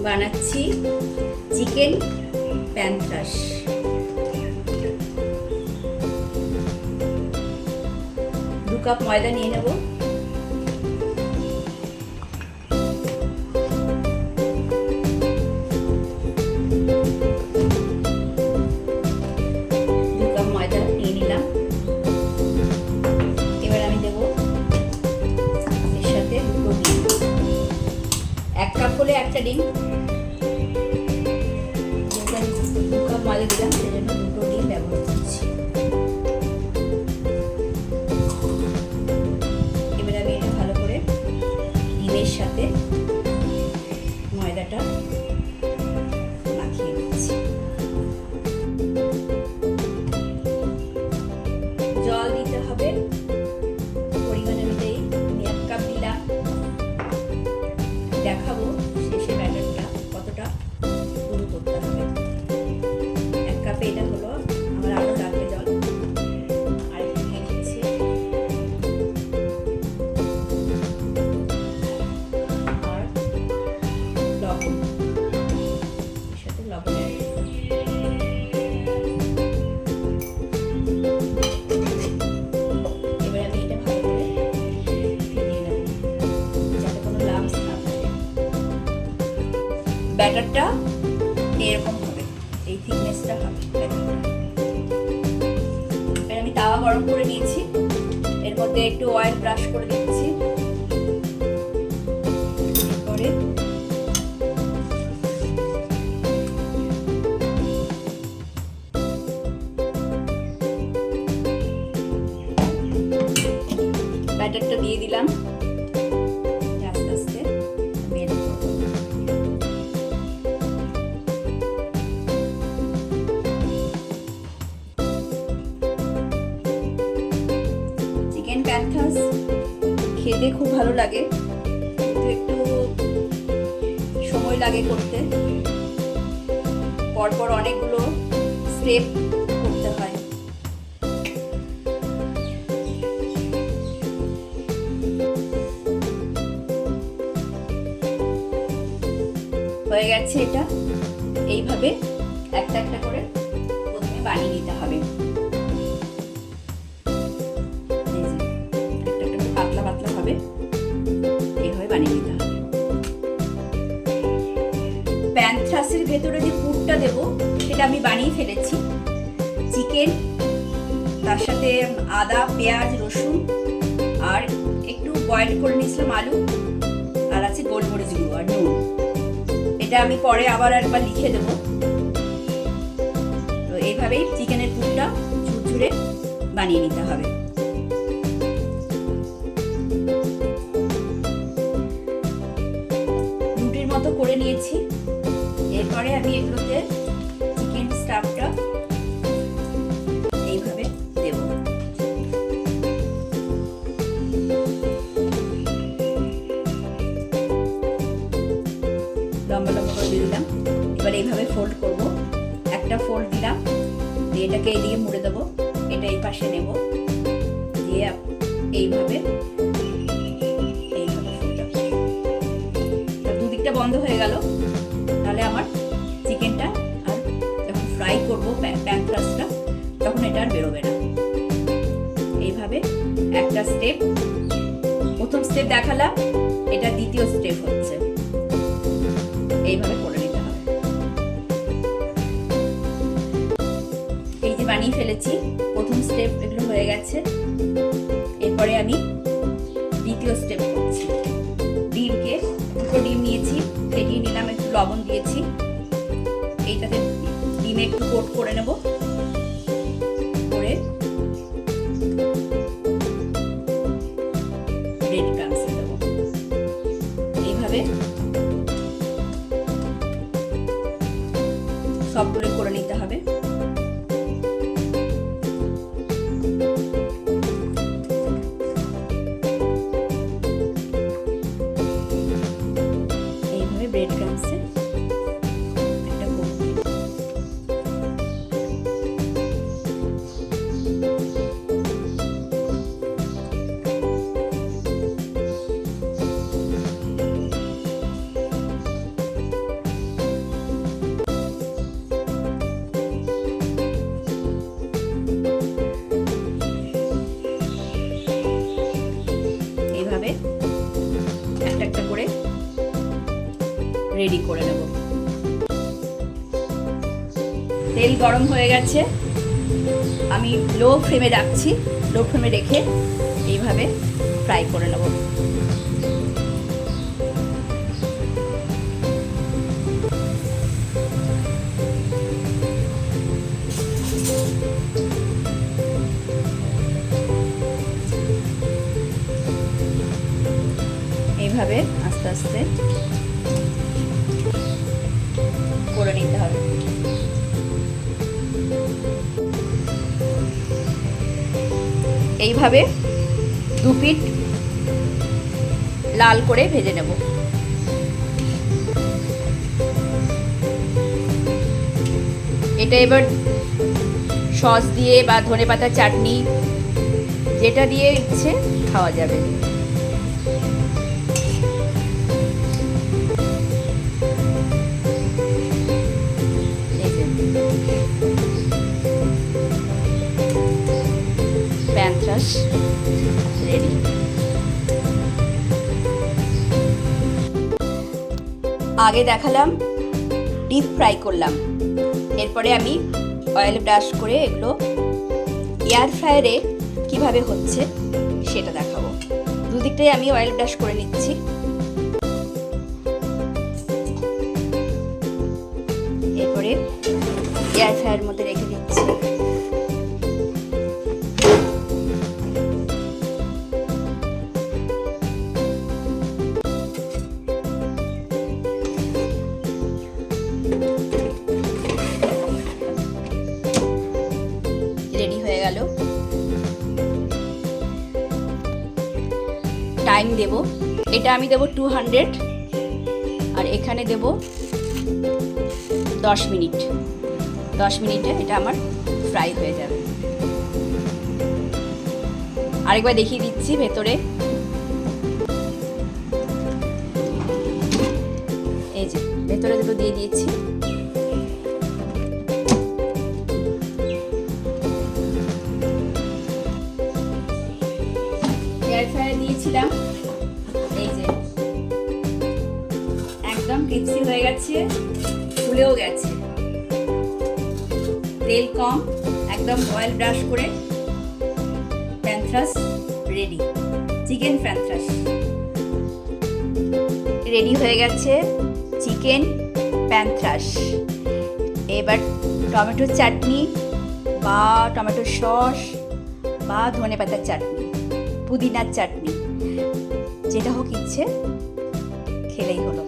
বানাচ্ছি চিকেন প্যান্থ্রাস। দু কাপ ময়দা নিয়ে নেব। একটা ডিম, দু কাপ ময়দা দিলাম, সেজন্য দুটো ডিম ব্যবহার করছি। এবার আমি এটা ভালো করে ডিমের সাথে ময়দাটা মাখিয়ে দিচ্ছি। জল দিতে হবে পরিমাণ অনুযায়ী। আমি 1 কাপ দিলাম। দেখাবো শেষে ব্যাটারটা কতটা পুরো করতে হবে। 1 কাপে এটা হলো, আমার আরো লাগবে জল। আর একটু দিয়ে দিচ্ছি। আর লবণ, এর সাথে লবণ এবার আমি এটা ভালো করে ফেটিয়ে নেব যাতে কোনো লাম্পস না থাকে। ব্যাটারটা এরকম হবে, এই থিকনেসটা হবে ব্যাটারটা। এবার আমি তাওয়া গরম করে নিয়েছি, এর মধ্যে একটু অয়েল ব্রাশ করে দিচ্ছি। এরপরে ব্যাটারটা দিয়ে দিলাম। আস্তে আস্তে বের করব। চিকেন প্যান্থাস খেতে খুব ভালো লাগে, কিন্তু একটু সময় লাগে করতে। পরপর অনেকগুলো স্টেপ করতে হয়। হয়ে গেছে এটা। এইভাবে একটা একটা করে প্রথমে বানিয়ে নিতে হবে। একটা একটা করে পাতলা পাতলা হবে, এইভাবে বানিয়ে নিতে হবে। প্যান্থ্রাসের ভেতরে যে পুরটা দেব সেটা আমি বানিয়ে ফেলেছি। চিকেন, তার সাথে আদা, পেঁয়াজ, রসুন, আর একটু বয়েল করে নিয়েছিলাম আলু, আর আছে গোলমরিচ গুঁড়ো আর নুন। এটা আমি পরে আবার একবার লিখে দেব। তো এইভাবেই চিকেনের পুরটা ঝুরঝুরে বানিয়ে নিতে হবে। রুটির মতো করে নিয়েছি। এরপরে আমি এগুলোতে চিকেন স্টাফটা এইভাবে দেব। লম্বা লম্বা করে দিয়ে দিলাম। এবার এইভাবে ফোল্ড করব। একটা ফোল্ড দিলাম, দিয়ে এটাকে এইদিকে মুড়ে দেবো, এটা এই পাশে নেব, দিয়ে এইভাবে ফোল্ড। দুদিকটা বন্ধ হয়ে গেল। তাহলে আমার চিকেনটা আর যখন ফ্রাই করবো প্যান্থ্রাসটা, তখন এটা আর বেরোবে না। এইভাবে একটা স্টেপ, প্রথম স্টেপ দেখালাম, এটা দ্বিতীয় স্টেপ হচ্ছে। এইভাবে করে নিতে হবে। এই যে বানিয়ে ফেলেছি, প্রথম স্টেপ এগুলো হয়ে গেছে। এরপরে আমি দ্বিতীয় স্টেপ করছি। ডিমকে, দুটো ডিম নিয়েছি, ফেটিয়ে নিলাম, একটু লবণ দিয়েছি। এইটাতে ডিমে একটু কোট করে নেব, করে ব্রেড ক্রাম্বস দেব। এইভাবে সবগুলো করে নিতে হবে। এইভাবে ব্রেড ক্রাম্বসে একটা কোট দিই। রেডি করে নেব। তেল গরম হয়ে গেছে, আমি লো ফ্লেমে রাখছি। লো ফ্লেমে রেখে এইভাবে ফ্রাই করে নেব। এইভাবে আস্তে আস্তে করে নিতে হবে। এইভাবে দু পিঠ লাল করে ভেজে নেব। এটা এবার সস দিয়ে বা ধনেপাতার চাটনি যেটা দিয়ে ইচ্ছে খাওয়া যাবে। প্যান্থরাস রেডি। আগে দেখালাম ডিপ ফ্রাই করলাম, এরপরে আমি অয়েল ব্রাশ করে এগুলো এয়ার ফ্রায়ারে কিভাবে হচ্ছে সেটা দেখাবো। দুদিকটাই আমি অয়েল ব্রাশ করে নিচ্ছি। এরপরে এয়ার ফ্রায়ারের মধ্যে রেখে দিচ্ছি। রেডি হয়ে গেল। টাইম দেব, এটা আমি দেব 200 আর এখানে দেব 10 মিনিট। 10 মিনিটে এটা আমার ফ্রাই হয়ে যাবে। আরেকবার দেখিয়ে দিচ্ছি ভেতরে। এই যে ভেতরে দুটো দিয়ে দিয়েছি। এয়ার ফ্রায়ারে দিয়েছিলাম, এই যে একদম ক্রিস্পি হয়ে গেছে, ফুলেও গেছে। তেল কম, একদম অয়েল ব্রাশ করে প্যান্থরাস রেডি। চিকেন প্যান্থরাস রেডি হয়ে গেছে। চিকেন প্যান্থরাস। এবার টমেটোর চাটনি বা টমেটোর সস বা ধনেপাতার চাটনি, পুদিনার চাটনি, যেটা হোক ইচ্ছে খেলেই হলো।